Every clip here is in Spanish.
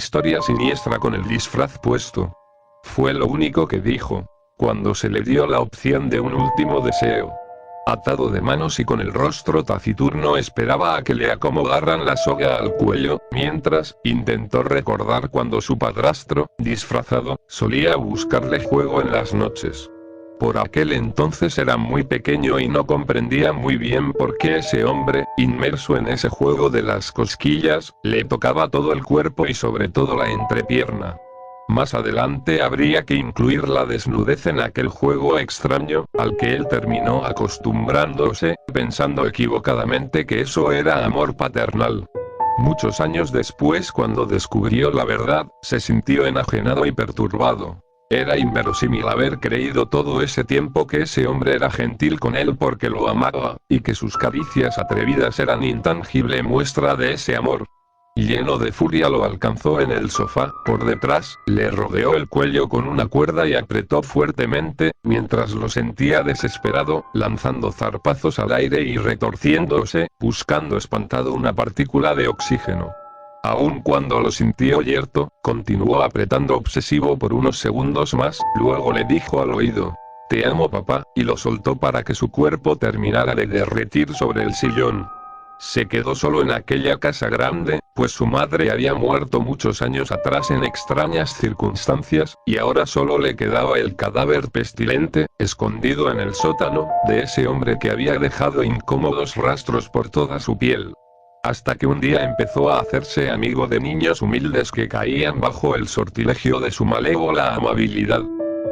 historia siniestra con el disfraz puesto. Fue lo único que dijo, cuando se le dio la opción de un último deseo. Atado de manos y con el rostro taciturno esperaba a que le acomodaran la soga al cuello, mientras intentó recordar cuando su padrastro, disfrazado, solía buscarle juego en las noches. Por aquel entonces era muy pequeño y no comprendía muy bien por qué ese hombre, inmerso en ese juego de las cosquillas, le tocaba todo el cuerpo y sobre todo la entrepierna. Más adelante habría que incluir la desnudez en aquel juego extraño, al que él terminó acostumbrándose, pensando equivocadamente que eso era amor paternal. Muchos años después, cuando descubrió la verdad, se sintió enajenado y perturbado. Era inverosímil haber creído todo ese tiempo que ese hombre era gentil con él porque lo amaba, y que sus caricias atrevidas eran intangible muestra de ese amor. Lleno de furia lo alcanzó en el sofá, por detrás, le rodeó el cuello con una cuerda y apretó fuertemente, mientras lo sentía desesperado, lanzando zarpazos al aire y retorciéndose, buscando espantado una partícula de oxígeno. Aun cuando lo sintió yerto, continuó apretando obsesivo por unos segundos más, luego le dijo al oído: "Te amo, papá", y lo soltó para que su cuerpo terminara de derretir sobre el sillón. Se quedó solo en aquella casa grande, pues su madre había muerto muchos años atrás en extrañas circunstancias, y ahora solo le quedaba el cadáver pestilente, escondido en el sótano, de ese hombre que había dejado incómodos rastros por toda su piel. Hasta que un día empezó a hacerse amigo de niños humildes que caían bajo el sortilegio de su malévola amabilidad.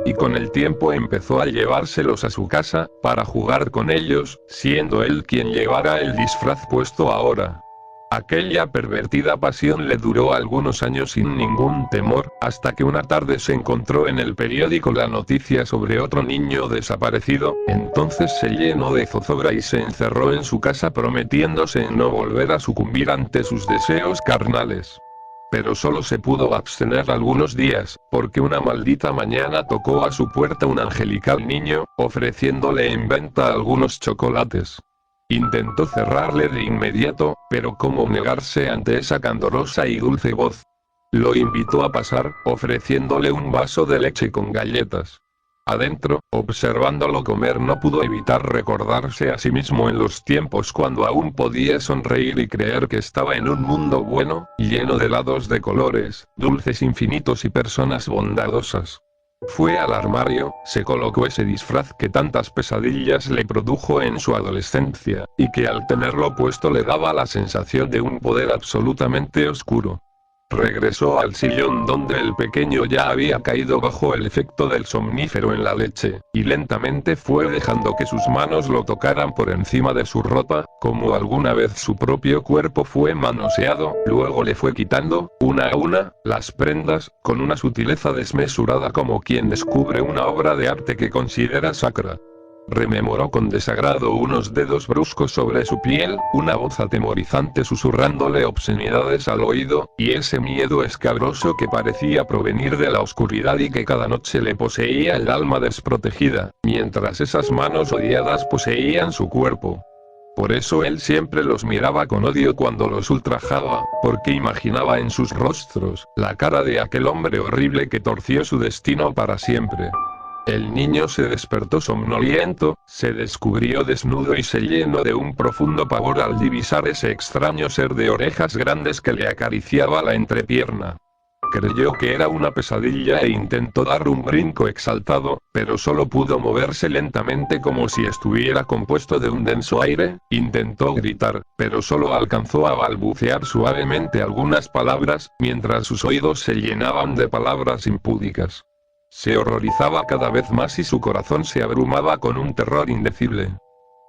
Y con el tiempo empezó a llevárselos a su casa, para jugar con ellos, siendo él quien llevara el disfraz puesto ahora. Aquella pervertida pasión le duró algunos años sin ningún temor, hasta que una tarde se encontró en el periódico la noticia sobre otro niño desaparecido, entonces se llenó de zozobra y se encerró en su casa prometiéndose en no volver a sucumbir ante sus deseos carnales. Pero solo se pudo abstener algunos días, porque una maldita mañana tocó a su puerta un angelical niño, ofreciéndole en venta algunos chocolates. Intentó cerrarle de inmediato, pero cómo negarse ante esa candorosa y dulce voz. Lo invitó a pasar, ofreciéndole un vaso de leche con galletas. Adentro, observándolo comer, no pudo evitar recordarse a sí mismo en los tiempos cuando aún podía sonreír y creer que estaba en un mundo bueno, lleno de helados de colores, dulces infinitos y personas bondadosas. Fue al armario, se colocó ese disfraz que tantas pesadillas le produjo en su adolescencia, y que al tenerlo puesto le daba la sensación de un poder absolutamente oscuro. Regresó al sillón donde el pequeño ya había caído bajo el efecto del somnífero en la leche, y lentamente fue dejando que sus manos lo tocaran por encima de su ropa, como alguna vez su propio cuerpo fue manoseado, luego le fue quitando, una a una, las prendas, con una sutileza desmesurada como quien descubre una obra de arte que considera sacra. Rememoró con desagrado unos dedos bruscos sobre su piel, una voz atemorizante susurrándole obscenidades al oído, y ese miedo escabroso que parecía provenir de la oscuridad y que cada noche le poseía el alma desprotegida, mientras esas manos odiadas poseían su cuerpo. Por eso él siempre los miraba con odio cuando los ultrajaba, porque imaginaba en sus rostros, la cara de aquel hombre horrible que torció su destino para siempre. El niño se despertó somnoliento, se descubrió desnudo y se llenó de un profundo pavor al divisar ese extraño ser de orejas grandes que le acariciaba la entrepierna. Creyó que era una pesadilla e intentó dar un brinco exaltado, pero solo pudo moverse lentamente como si estuviera compuesto de un denso aire. Intentó gritar, pero solo alcanzó a balbucear suavemente algunas palabras, mientras sus oídos se llenaban de palabras impúdicas. Se horrorizaba cada vez más y su corazón se abrumaba con un terror indecible.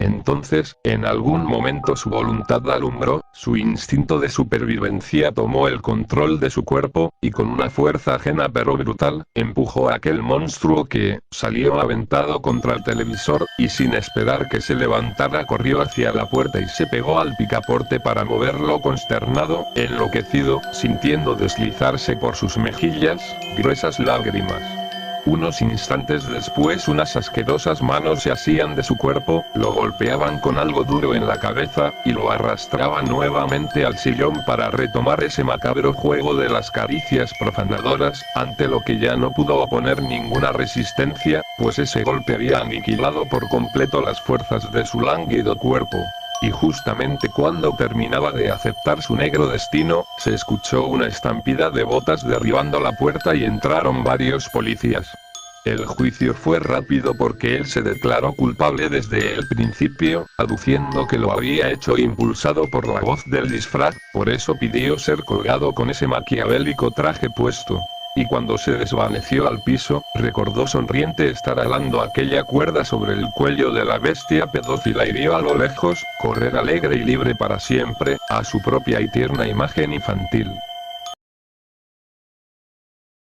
Entonces, en algún momento su voluntad alumbró, su instinto de supervivencia tomó el control de su cuerpo, y con una fuerza ajena pero brutal, empujó a aquel monstruo que, salió aventado contra el televisor, y sin esperar que se levantara corrió hacia la puerta y se pegó al picaporte para moverlo consternado, enloquecido, sintiendo deslizarse por sus mejillas, gruesas lágrimas. Unos instantes después unas asquerosas manos se asían de su cuerpo, lo golpeaban con algo duro en la cabeza, y lo arrastraban nuevamente al sillón para retomar ese macabro juego de las caricias profanadoras, ante lo que ya no pudo oponer ninguna resistencia, pues ese golpe había aniquilado por completo las fuerzas de su lánguido cuerpo. Y justamente cuando terminaba de aceptar su negro destino, se escuchó una estampida de botas derribando la puerta y entraron varios policías. El juicio fue rápido porque él se declaró culpable desde el principio, aduciendo que lo había hecho impulsado por la voz del disfraz, por eso pidió ser colgado con ese maquiavélico traje puesto. Y cuando se desvaneció al piso, recordó sonriente estar alando aquella cuerda sobre el cuello de la bestia pedófila y vio a lo lejos, correr alegre y libre para siempre, a su propia y tierna imagen infantil.